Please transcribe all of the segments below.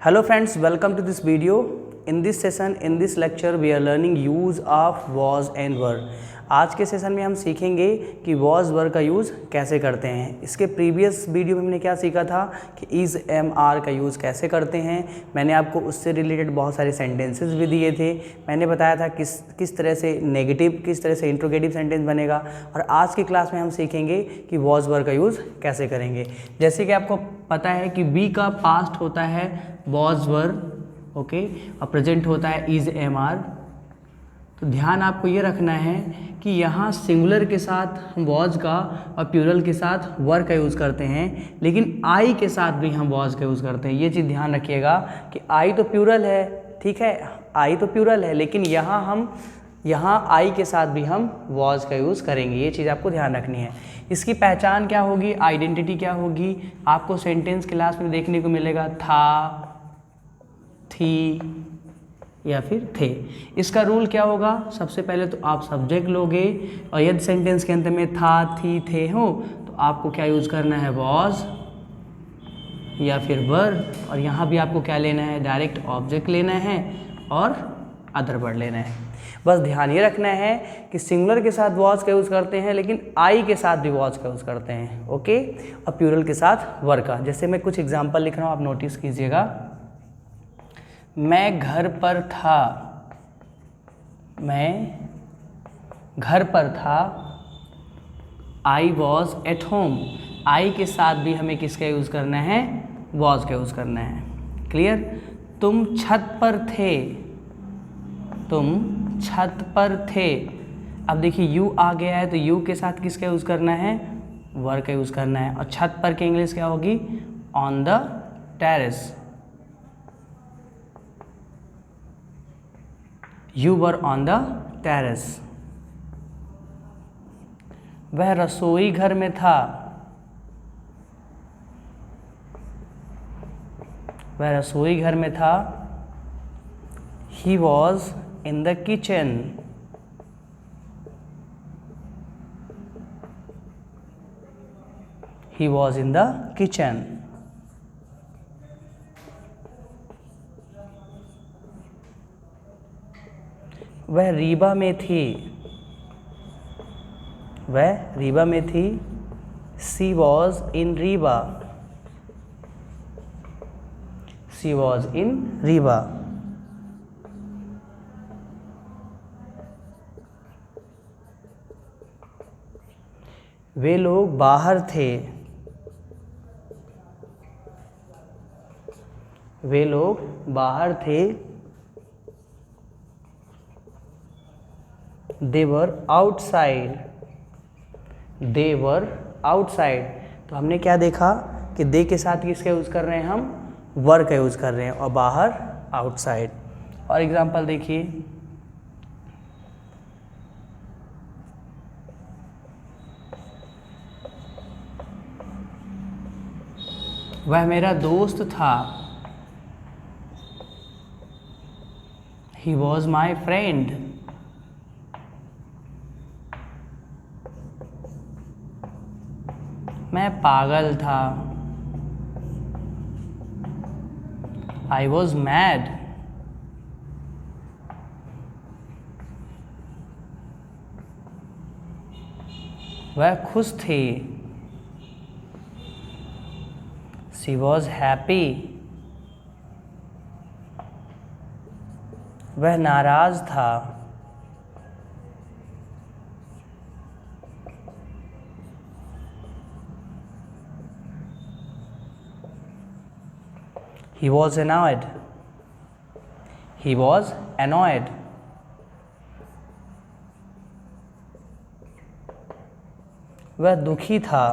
Hello friends, welcome to this video. In this session, in this lecture, we are learning use of was and were. आज के session में हम सीखेंगे कि was were का use कैसे करते हैं। इसके प्रीवियस वीडियो में हमने क्या सीखा था कि is am are का यूज़ कैसे करते हैं। मैंने आपको उससे रिलेटेड बहुत सारे सेंटेंसेस भी दिए थे। मैंने बताया था किस तरह से नेगेटिव, किस तरह से इंट्रोगेटिव सेंटेंस बनेगा। और आज की क्लास में हम सीखेंगे कि was were का यूज़ कैसे करेंगे। जैसे कि आपको पता है कि बी का पास्ट होता है was were, ओके, और प्रेजेंट होता है is am are। तो ध्यान आपको ये रखना है कि यहाँ सिंगुलर के साथ हम was का और प्लूरल के साथ were का यूज़ करते हैं, लेकिन I के साथ भी हम was का यूज़ करते हैं। ये चीज़ ध्यान रखिएगा कि I तो प्लूरल है, ठीक है, I तो प्लूरल है, लेकिन यहाँ I के साथ भी हम was का यूज़ करेंगे। ये चीज़ आपको ध्यान रखनी है। इसकी पहचान क्या होगी, आइडेंटिटी क्या होगी, आपको सेंटेंस क्लास में देखने को मिलेगा था, थी या फिर थे। इसका रूल क्या होगा, सबसे पहले तो आप सब्जेक्ट लोगे और यदि सेंटेंस के अंत में था, थी, थे हो तो आपको क्या यूज़ करना है, was या फिर were। और यहाँ भी आपको क्या लेना है, डायरेक्ट ऑब्जेक्ट लेना है और अदर वर्ड लेना है। बस ध्यान ये रखना है कि सिंगुलर के साथ was का यूज़ करते हैं, लेकिन I के साथ भी was का यूज़ करते हैं, ओके, और प्लूरल के साथ were का। जैसे मैं कुछ एग्जांपल लिख रहा हूँ, आप नोटिस कीजिएगा। मैं घर पर था, मैं घर पर था। I was at home। I के साथ भी हमें किसका यूज़ करना है, was का यूज़ करना है। क्लियर। तुम छत पर थे, तुम छत पर थे। अब देखिए यू आ गया है तो यू के साथ किसका यूज़ करना है, वर का यूज़ करना है। और छत पर की इंग्लिश क्या होगी, on the terrace. You were on the terrace। वह रसोई घर में था, वह रसोई घर में था। He was in the kitchen। He was in the kitchen। वह रीबा में थी, वह रीबा में थी। She was in Reeba, She was in Reeba. वे लोग बाहर थे, वे लोग बाहर थे। They were outside, they were outside। तो हमने क्या देखा कि दे के साथ किसका यूज़ कर रहे हैं, हम वर का यूज़ कर रहे हैं, और बाहर आउटसाइड। और एग्जांपल देखिए, वह मेरा दोस्त था। He was my friend। मैं पागल था। I was mad। वह खुश थी। She was happy। वह नाराज था। He was annoyed। He was annoyed। वह दुखी था।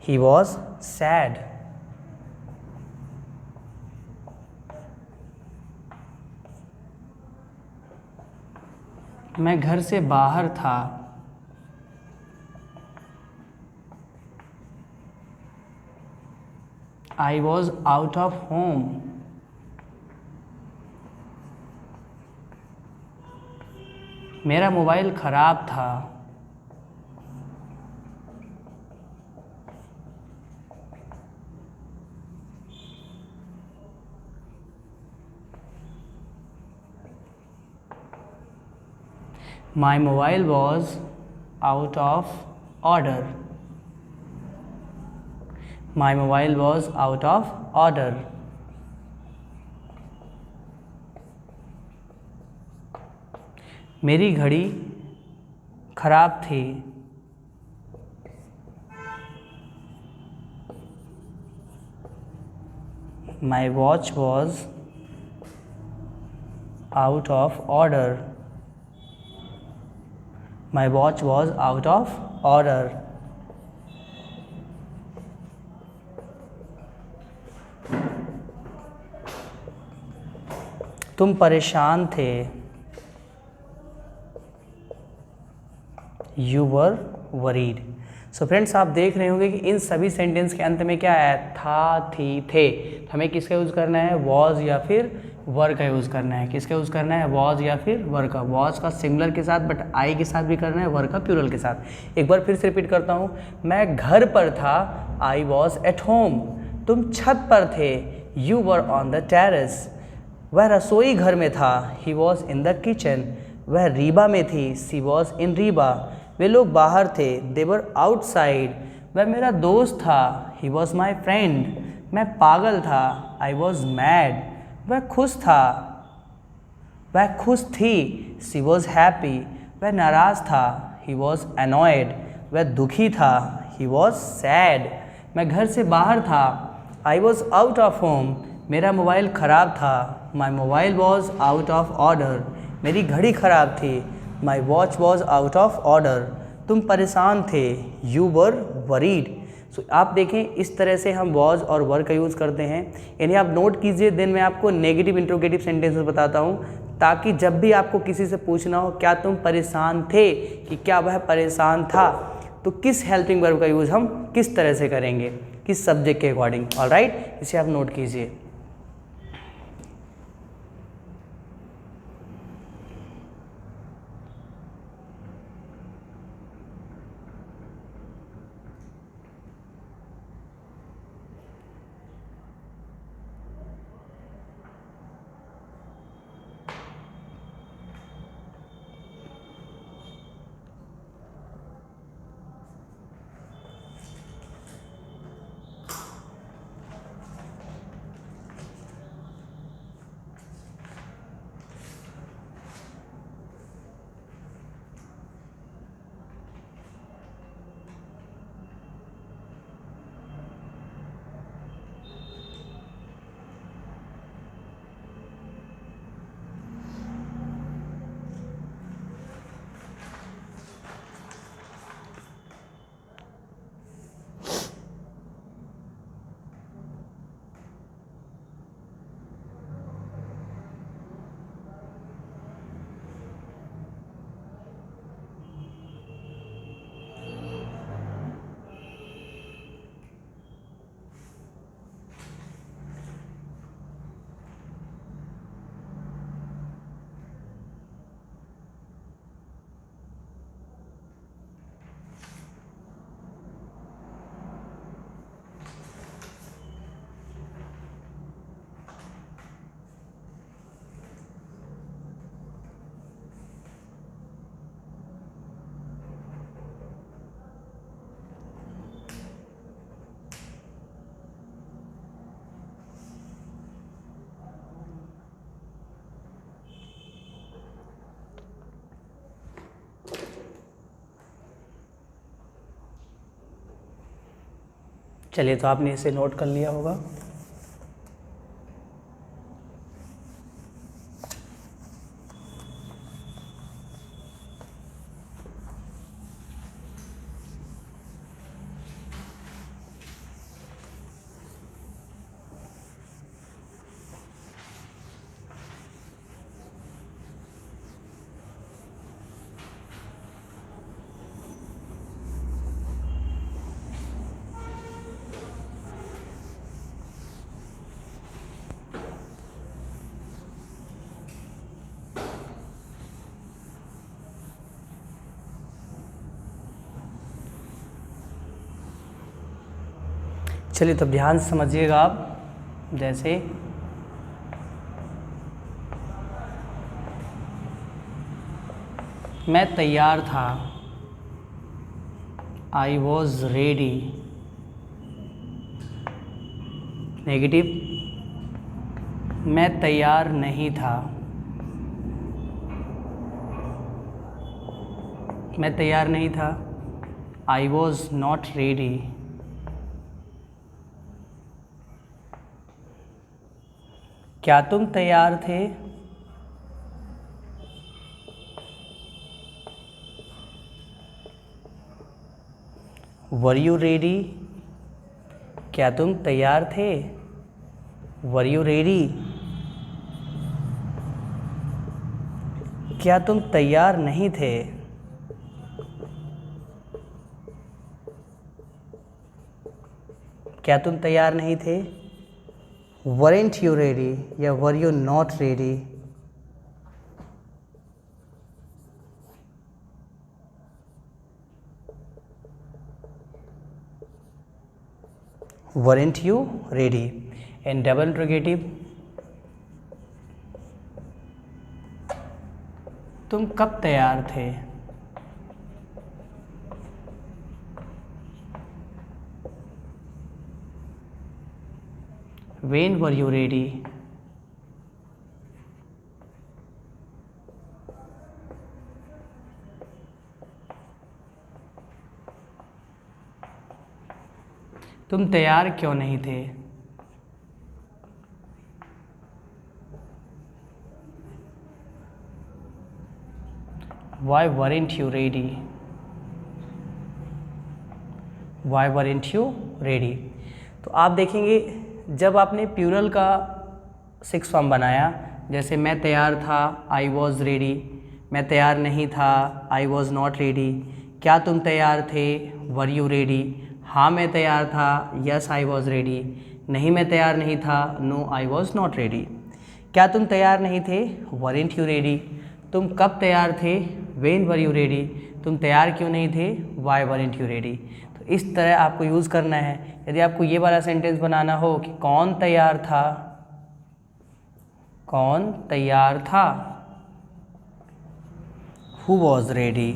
He was sad। मैं घर से बाहर था। I was out of home। मेरा मोबाइल ख़राब था। My mobile was out of order. My mobile was out of order. मेरी घड़ी खराब थी. My watch was out of order. My watch was out of order. तुम परेशान थे. You were worried. So friends, आप देख रहे होंगे कि इन सभी सेंटेंस के अंत में क्या है, था, थी, थे. तो हमें किसका यूज़ करना है, वॉज या फिर वर का यूज़ करना है. किसका यूज़ करना है, वॉज या फिर वर का. वॉज का सिंगुलर के साथ बट आई के साथ भी करना है, वर का प्लूरल के साथ. एक बार फिर से रिपीट करता हूँ. मैं घर पर था, आई वॉज एट होम. तुम छत पर थे, you were on the terrace. वह रसोई घर में था, he was in the kitchen. वह रीबा में थी, सी वॉज इन रीबा. वे लोग बाहर थे, दे वर आउटसाइड. वह मेरा दोस्त था, ही वॉज माई फ्रेंड. मैं पागल था, आई वॉज मैड. वह खुश था, वह खुश थी, सी वॉज हैप्पी. वह नाराज़ था, ही वॉज एनॉयड. वह दुखी था, ही वॉज सैड. मैं घर से बाहर था, I was out of home. मेरा मोबाइल ख़राब था, my mobile was out of order. मेरी घड़ी ख़राब थी, my watch was out of order. तुम परेशान थे, यू वर वरीड. सो आप देखें, इस तरह से हम वॉज और वर का यूज़ करते हैं. इन्हें आप नोट कीजिए. देन मैं आपको नेगेटिव इंट्रोगेटिव सेंटेंसेस बताता हूँ, ताकि जब भी आपको किसी से पूछना हो क्या तुम परेशान थे, कि क्या वह परेशान था, तो किस हेल्पिंग वर्ब का यूज़ हम किस तरह से करेंगे, किस सब्जेक्ट के अकॉर्डिंग. ऑलराइट, इसे आप नोट कीजिए. चलिए, तो आपने इसे नोट कर लिया होगा. चलिए, तो ध्यान से समझिएगा आप. जैसे मैं तैयार था। I was ready. नेगेटिव, मैं तैयार नहीं था। मैं तैयार नहीं था। आई वॉज नॉट रेडी। क्या तुम तैयार थे? वर यू रेडी? क्या तुम तैयार थे? वर यू रेडी? क्या तुम तैयार नहीं थे? क्या तुम तैयार नहीं थे? weren't you ready या were you not ready? weren't you ready? and double interrogative, तुम कब तैयार थे? when were you ready? तुम तैयार क्यों नहीं थे? why weren't you ready? why weren't you ready? तो आप देखेंगे जब आपने प्लूरल का 6 फॉर्म बनाया, जैसे मैं तैयार था, आई वॉज रेडी। मैं तैयार नहीं था, आई वॉज नॉट रेडी। क्या तुम तैयार थे? वर यू रेडी? हाँ मैं तैयार था, यस आई वॉज रेडी। नहीं मैं तैयार नहीं था, no I was not ready. क्या तुम तैयार नहीं थे? Weren't you ready? तुम कब तैयार थे? When were you ready? तुम तैयार क्यों नहीं थे? Why weren't you ready? तो इस तरह आपको यूज़ करना है। यदि आपको ये वाला सेंटेंस बनाना हो कि कौन तैयार था, कौन तैयार था, हु वॉज रेडी?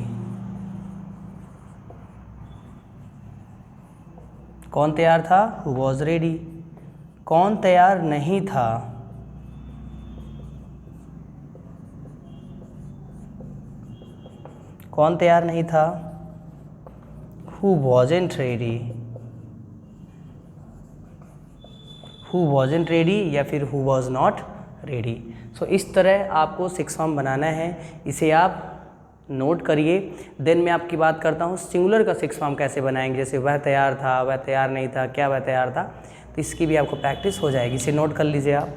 कौन तैयार था? Who was ready? कौन तैयार नहीं था? कौन तैयार नहीं था? Who wasn't ready? Who wasn't ready या फिर हु वॉज नॉट रेडी। सो इस तरह आपको 6 फॉर्म बनाना है, इसे आप नोट करिए। देन मैं आपकी बात करता हूँ सिंगुलर का 6 फॉर्म कैसे बनाएंगे। जैसे वह तैयार था, वह तैयार नहीं था, क्या वह तैयार था। तो इसकी भी आपको प्रैक्टिस हो जाएगी, इसे नोट कर लीजिए आप।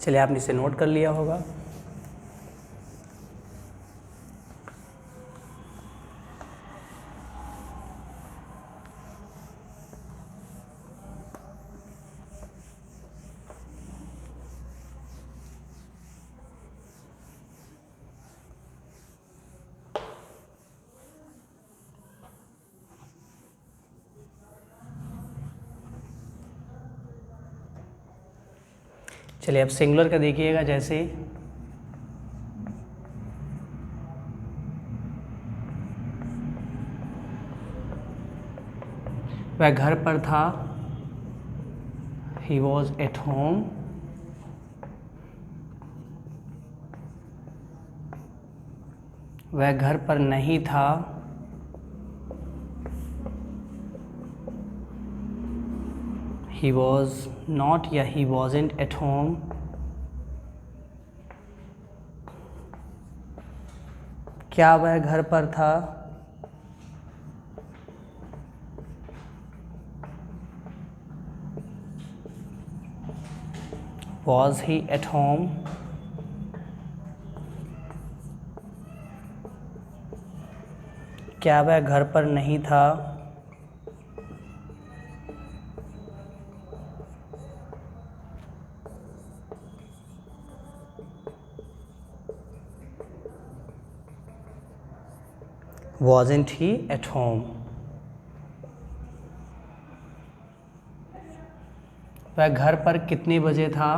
चलिए आपने इसे नोट कर लिया होगा। चलिए अब सिंगुलर का देखिएगा, जैसे वह घर पर था, he was at home, वह घर पर नहीं था, he was not या he wasn't at home, क्या वह घर पर था, was he at home, क्या वह घर पर नहीं था, wasn't he at home, वह घर पर कितने बजे था,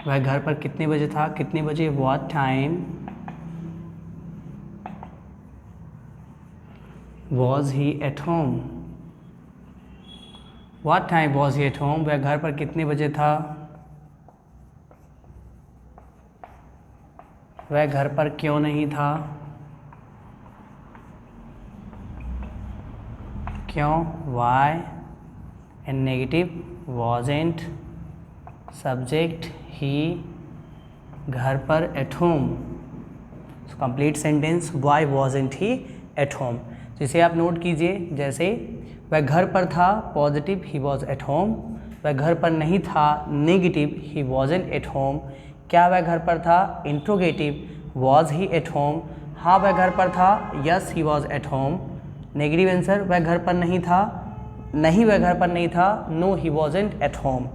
वह घर पर कितने बजे था, कितने बजे, what time was he at home, what time was he at home, वह घर पर कितने बजे था, वह घर पर क्यों नहीं था, क्यों, why, and negative wasn't, subject he, घर पर at home, so complete sentence why wasn't he at home। तो इसे आप नोट कीजिए, जैसे वह घर पर था, positive he was at home, वह घर पर नहीं था, negative he wasn't at home, क्या वह घर पर था, interrogative was he at home, हाँ वह घर पर था, yes he was at home, negative answer वह घर पर नहीं था, नहीं वह घर पर नहीं था, no he wasn't at home,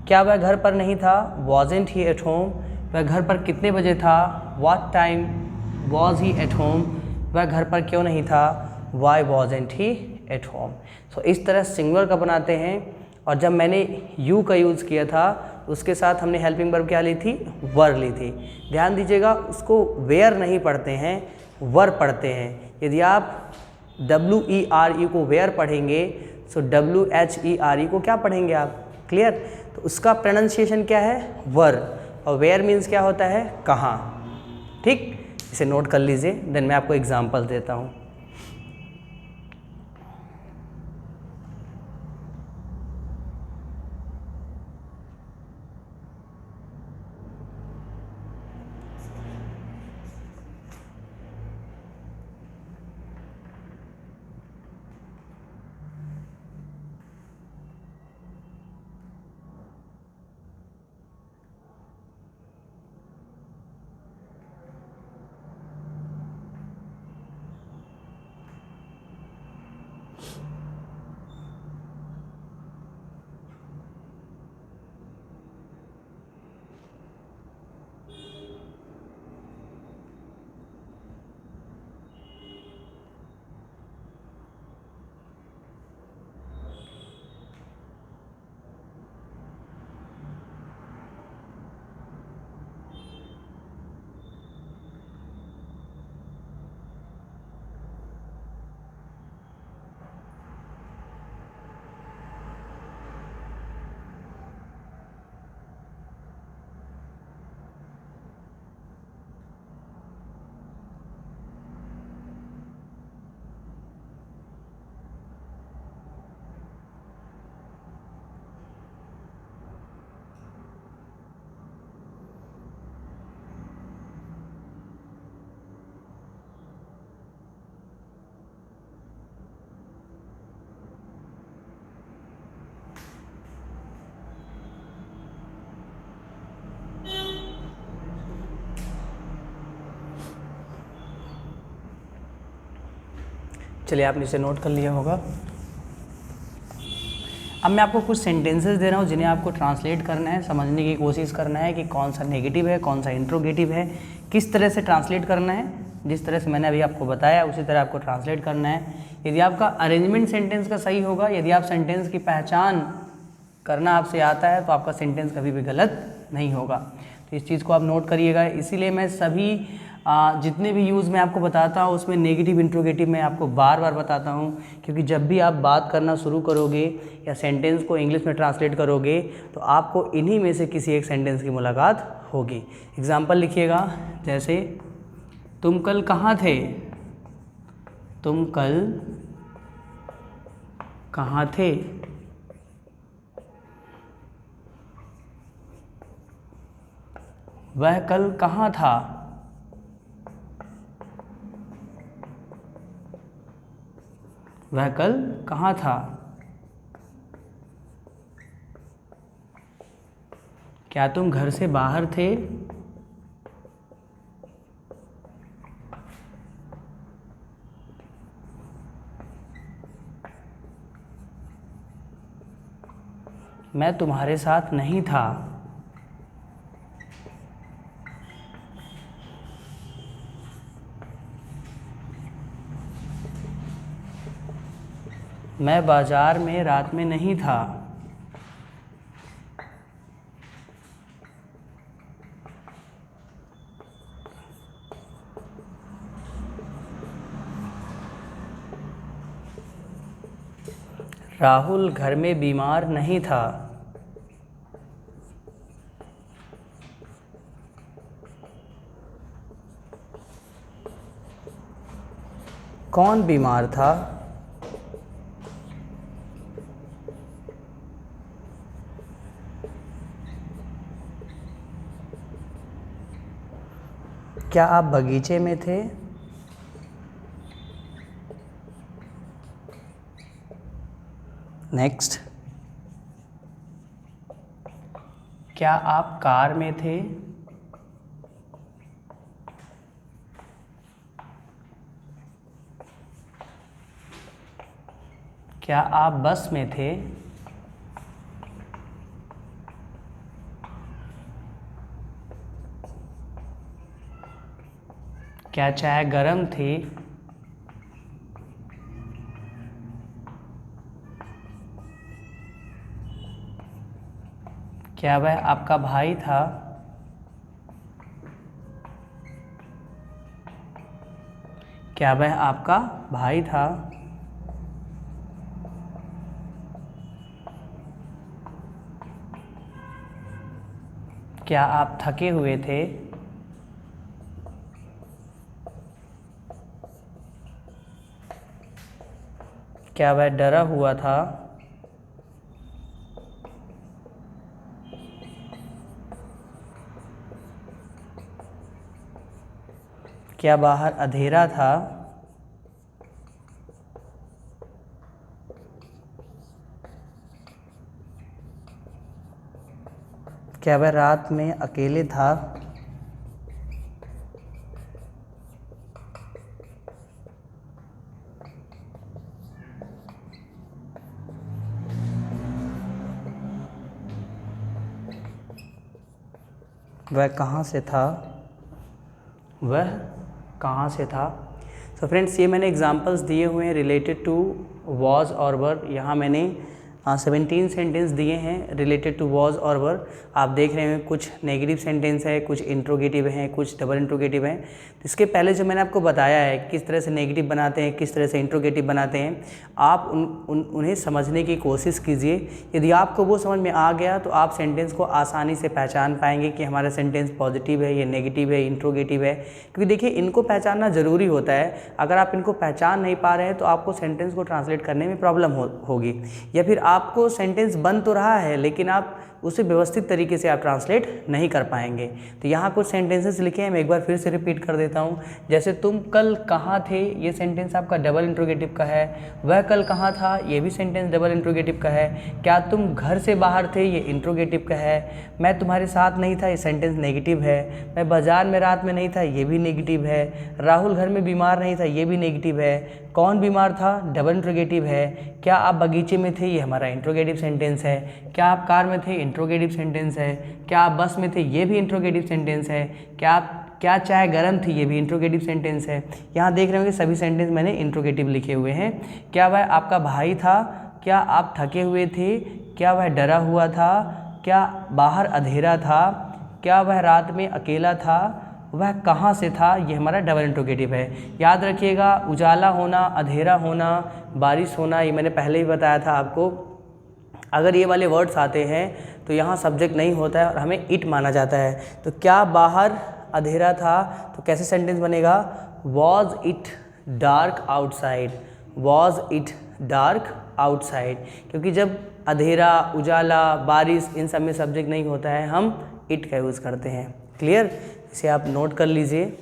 क्या वह घर पर नहीं था, wasn't he at home, वह घर पर कितने बजे था, what time was he at home, वह घर पर क्यों नहीं था, why wasn't he at home। so इस तरह सिंगुलर का बनाते हैं। और जब मैंने you का यूज़ किया था उसके साथ हमने हेल्पिंग वर्ब क्या ली थी, वर ली थी। ध्यान दीजिएगा, उसको वेयर नहीं पढ़ते हैं, वर पढ़ते हैं। यदि आप WERE को वेयर पढ़ेंगे सो WHERE को क्या पढ़ेंगे आप, क्लियर। तो उसका प्रोनाउंसिएशन क्या है, वर, और वेयर मीन्स क्या होता है, कहाँ, ठीक। इसे नोट कर लीजिए, देन मैं आपको एग्जांपल देता हूँ। चलिए आपने इसे नोट कर लिया होगा। अब मैं आपको कुछ सेंटेंसेस दे रहा हूँ जिन्हें आपको ट्रांसलेट करना है, समझने की कोशिश करना है कि कौन सा नेगेटिव है, कौन सा इंट्रोगेटिव है, किस तरह से ट्रांसलेट करना है जिस तरह से मैंने अभी आपको बताया उसी तरह आपको ट्रांसलेट करना है। यदि आपका अरेंजमेंट सेंटेंस का सही होगा, यदि आप सेंटेंस की पहचान करना आपसे आता है तो आपका सेंटेंस कभी भी गलत नहीं होगा। तो इस चीज़ को आप नोट करिएगा। इसीलिए मैं सभी जितने भी यूज़ मैं आपको बताता हूँ उसमें नेगेटिव इंट्रोगेटिव मैं आपको बार बार बताता हूँ, क्योंकि जब भी आप बात करना शुरू करोगे या सेंटेंस को इंग्लिश में ट्रांसलेट करोगे तो आपको इन्हीं में से किसी एक सेंटेंस की मुलाकात होगी। एग्जाम्पल लिखिएगा, जैसे तुम कल कहाँ थे, तुम कल कहाँ थे। वह कल कहाँ था, वह कल कहाँ था। क्या तुम घर से बाहर थे, मैं तुम्हारे साथ नहीं था। मैं बाजार में रात में नहीं था। राहुल घर में बीमार नहीं था। कौन बीमार था, क्या आप बगीचे में थे, नेक्स्ट। क्या आप कार में थे, क्या आप बस में थे, क्या चाय गर्म थी, क्या वह आपका भाई था, क्या वह आपका भाई था। क्या आप थके हुए थे, क्या वह डरा हुआ था, क्या बाहर अंधेरा था, क्या वह रात में अकेले था, वह कहाँ से था, वह कहाँ से था। तो फ्रेंड्स, ये मैंने एग्जांपल्स दिए हुए हैं रिलेटेड टू वॉज और वर। यहाँ मैंने 17 सेंटेंस दिए हैं रिलेटेड टू वॉज और वर। आप देख रहे हैं कुछ नेगेटिव सेंटेंस है, कुछ इंट्रोगेटिव हैं, कुछ डबल इंट्रोगेटिव हैं। तो इसके पहले जो मैंने आपको बताया है किस तरह से नेगेटिव बनाते हैं, किस तरह से इंट्रोगेटिव बनाते हैं, आप उन्हें समझने की कोशिश कीजिए। यदि आपको वो समझ में आ गया तो आप सेंटेंस को आसानी से पहचान पाएंगे कि हमारा सेंटेंस पॉजिटिव है, ये नेगेटिव है, इंट्रोगेटिव है। क्योंकि देखिए, इनको पहचानना ज़रूरी होता है। अगर आप इनको पहचान नहीं पा रहे हैं तो आपको सेंटेंस को ट्रांसलेट करने में प्रॉब्लम होगी, या फिर आपको सेंटेंस बन तो रहा है लेकिन आप उसे व्यवस्थित तरीके से आप ट्रांसलेट नहीं कर पाएंगे। तो यहाँ कुछ सेंटेंसेस लिखे हैं, मैं एक बार फिर से रिपीट कर देता हूँ। जैसे तुम कल कहाँ थे, ये सेंटेंस आपका डबल इंट्रोगेटिव का है। वह कल कहाँ था, ये भी सेंटेंस डबल इंट्रोगेटिव का है। क्या तुम घर से बाहर थे, ये इंट्रोगेटिव का है। मैं तुम्हारे साथ नहीं था, ये सेंटेंस नेगेटिव है। मैं बाजार में रात में नहीं था, ये भी नेगेटिव है। राहुल घर में बीमार नहीं था, ये भी नेगेटिव है। कौन बीमार था, डबल इंट्रोगेटिव है। क्या आप बगीचे में थे, ये हमारा इंट्रोगेटिव सेंटेंस है। क्या आप कार में थे, इंट्रोगेटिव सेंटेंस है। क्या आप बस में थे, ये भी इंट्रोगेटिव सेंटेंस है। क्या आप क्या चाय गर्म थी, ये भी इंट्रोगेटिव सेंटेंस है। यहाँ देख रहे होंगे सभी सेंटेंस मैंने इंट्रोगेटिव लिखे हुए हैं। क्या वह आपका भाई था, क्या आप थके हुए थे, क्या वह डरा हुआ था, क्या बाहर अंधेरा था, क्या वह रात में अकेला था, वह कहाँ से था, ये हमारा डबल इंट्रोगेटिव है। याद रखिएगा, उजाला होना, अंधेरा होना, बारिश होना, ये मैंने पहले ही बताया था आपको। अगर ये वाले वर्ड्स आते हैं तो यहाँ सब्जेक्ट नहीं होता है और हमें इट माना जाता है। तो क्या बाहर अंधेरा था, तो कैसे सेंटेंस बनेगा, was it dark outside, was it dark outside. क्योंकि जब अंधेरा, उजाला, बारिश, इन सब में सब्जेक्ट नहीं होता है, हम इट का यूज़ करते हैं। क्लियर, इसे आप नोट कर लीजिए।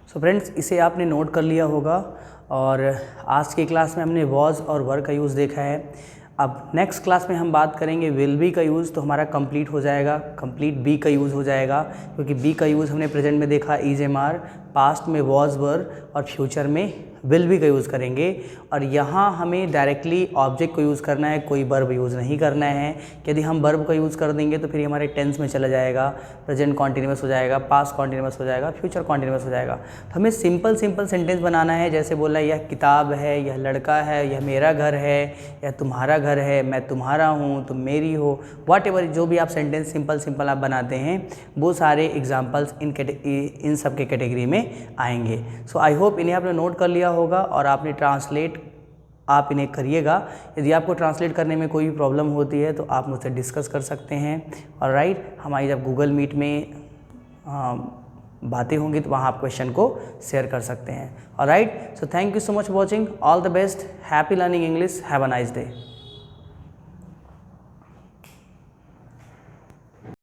सो फ्रेंड्स, इसे आपने नोट कर लिया होगा और आज की क्लास में हमने वॉज और वर का यूज़ देखा है। अब नेक्स्ट क्लास में हम बात करेंगे विल बी का यूज़, तो हमारा कंप्लीट हो जाएगा, कंप्लीट बी का यूज़ हो जाएगा, क्योंकि बी का यूज़ हमने प्रेजेंट में देखा इज एम आर, पास्ट में वॉज वर और फ्यूचर में विल बी का यूज़ करेंगे। और यहाँ हमें डायरेक्टली ऑब्जेक्ट को यूज़ करना है, कोई वर्ब यूज़ नहीं करना है। यदि हम वर्ब का यूज़ कर देंगे तो फिर हमारे टेंस में चला जाएगा, प्रेजेंट कॉन्टिन्यूस हो जाएगा, पास्ट कॉन्टिन्यूस हो जाएगा, फ्यूचर कॉन्टिन्यूस हो जाएगा। तो हमें सिंपल सेंटेंस बनाना है, जैसे बोलना है यह किताब है, यह लड़का है, यह मेरा घर है, यह तुम्हारा घर है, मैं तुम्हारा हूँ, तुम मेरी हो, वॉट एवर जो भी आप सेंटेंस सिंपल आप बनाते हैं वो सारे एग्जाम्पल्स इन सब के कैटेगरी में आएंगे। सो आई होप इन्हें आपने नोट कर लिया होगा और आपने ट्रांसलेट आप इन्हें करिएगा। यदि आपको ट्रांसलेट करने में कोई भी प्रॉब्लम होती है तो आप मुझसे डिस्कस कर सकते हैं। और राइट, हमारी जब गूगल मीट में बातें होंगी तो वहाँ आप क्वेश्चन को शेयर कर सकते हैं। और right, so thank you so much watching, all the best, happy learning English, have a nice day.